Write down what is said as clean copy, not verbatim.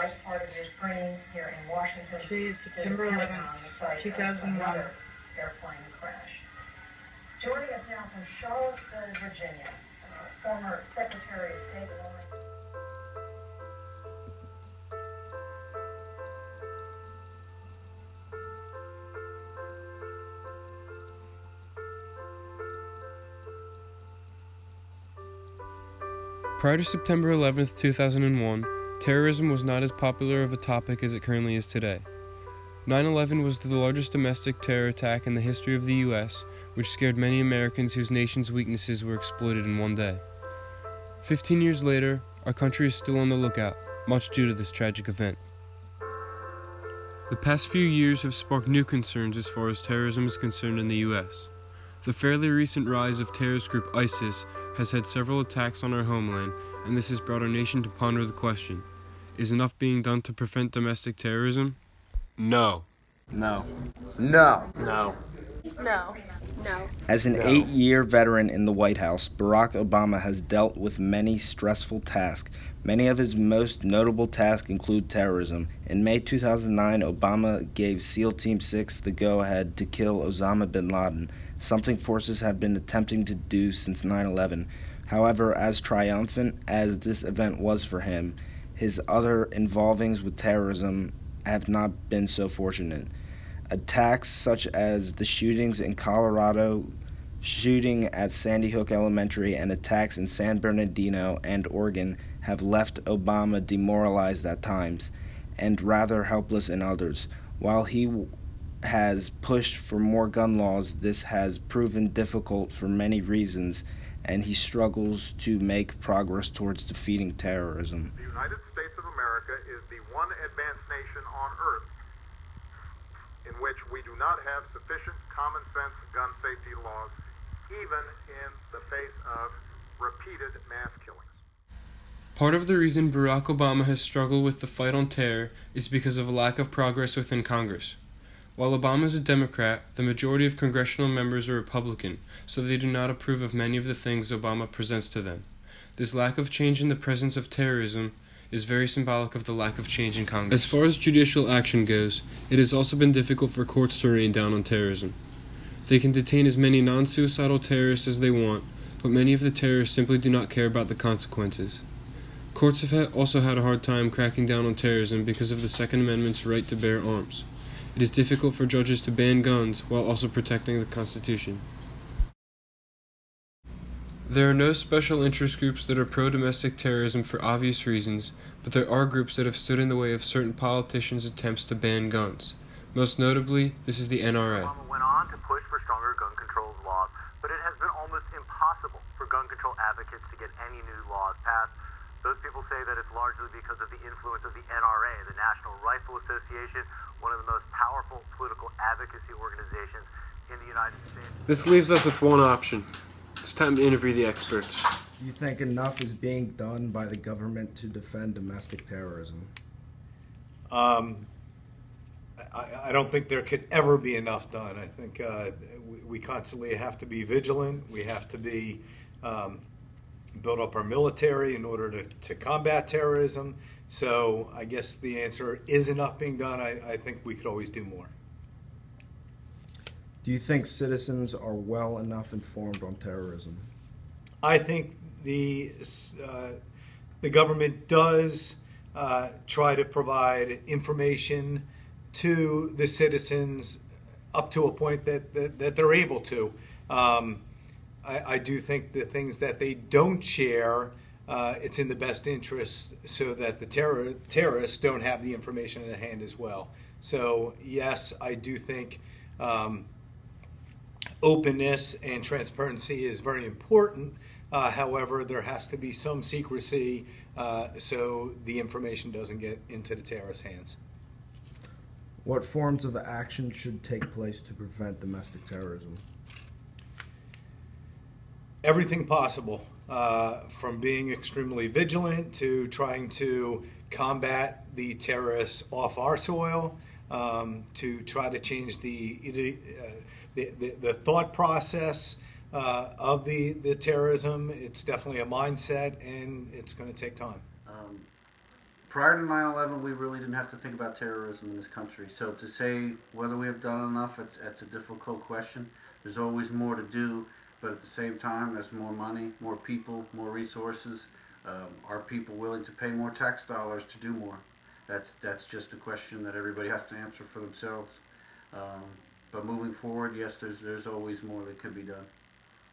right part of your screen here in Washington. Today is September 11th, 2001. Airplane crash. Joining us now from Charlottesville, Virginia, former Secretary of State Lauren. Prior to September 11th, 2001, terrorism was not as popular of a topic as it currently is today. 9/11 was the largest domestic terror attack in the history of the U.S., which scared many Americans whose nation's weaknesses were exploited in one day. 15 years later, our country is still on the lookout, much due to this tragic event. The past few years have sparked new concerns as far as terrorism is concerned in the U.S. The fairly recent rise of terrorist group ISIS has had several attacks on our homeland, and this has brought our nation to ponder the question: is enough being done to prevent domestic terrorism? No. No. No. No. No. No. As an 8-year veteran in the White House, Barack Obama has dealt with many stressful tasks. Many of his most notable tasks include terrorism. In May 2009, Obama gave SEAL Team 6 the go-ahead to kill Osama bin Laden, something forces have been attempting to do since 9/11. However, as triumphant as this event was for him, his other involvings with terrorism have not been so fortunate. Attacks such as the shootings in Colorado, shooting at Sandy Hook Elementary, and attacks in San Bernardino and Oregon have left Obama demoralized at times and rather helpless in others. While he has pushed for more gun laws, this has proven difficult for many reasons, and he struggles to make progress towards defeating terrorism. The United States of America is the one advanced nation on earth in which we do not have sufficient common sense gun safety laws, even in the face of repeated mass killings. Part of the reason Barack Obama has struggled with the fight on terror is because of a lack of progress within Congress. While Obama is a Democrat, the majority of congressional members are Republican, so they do not approve of many of the things Obama presents to them. This lack of change in the presence of terrorism is very symbolic of the lack of change in Congress. As far as judicial action goes, it has also been difficult for courts to rain down on terrorism. They can detain as many non-suicidal terrorists as they want, but many of the terrorists simply do not care about the consequences. Courts have also had a hard time cracking down on terrorism because of the Second Amendment's right to bear arms. It is difficult for judges to ban guns while also protecting the Constitution. There are no special interest groups that are pro-domestic terrorism for obvious reasons, but there are groups that have stood in the way of certain politicians' attempts to ban guns. Most notably, this is the NRA. Obama went on to push for stronger gun control laws, but it has been almost impossible for gun control advocates to get any new laws passed. Those people say that it's largely because of the influence of the NRA, the National Rifle Association, one of the most powerful political advocacy organizations in the United States. This leaves us with one option. It's time to interview the experts. Do you think enough is being done by the government to defend domestic terrorism? I don't think there could ever be enough done. I think we constantly have to be vigilant. We have to be build up our military in order to combat terrorism. So I guess the answer is enough being done. I think we could always do more. Do you think citizens are well enough informed on terrorism? I think the government does try to provide information to the citizens up to a point that they're able to. I do think the things that they don't share, it's in the best interest so that the terrorists don't have the information at hand as well. So yes, I do think openness and transparency is very important. However, there has to be some secrecy so the information doesn't get into the terrorist hands. What forms of action should take place to prevent domestic terrorism? Everything possible, from being extremely vigilant to trying to combat the terrorists off our soil, to try to change the thought process of the terrorism. It's definitely a mindset, and it's going to take time. prior to 9/11, we really didn't have to think about terrorism in this country. So to say whether we have done enough, it's a difficult question. There's always more to do, but at the same time, there's more money, more people, more resources. Are people willing to pay more tax dollars to do more? That's just a question that everybody has to answer for themselves. But moving forward, yes, there's always more that could be done.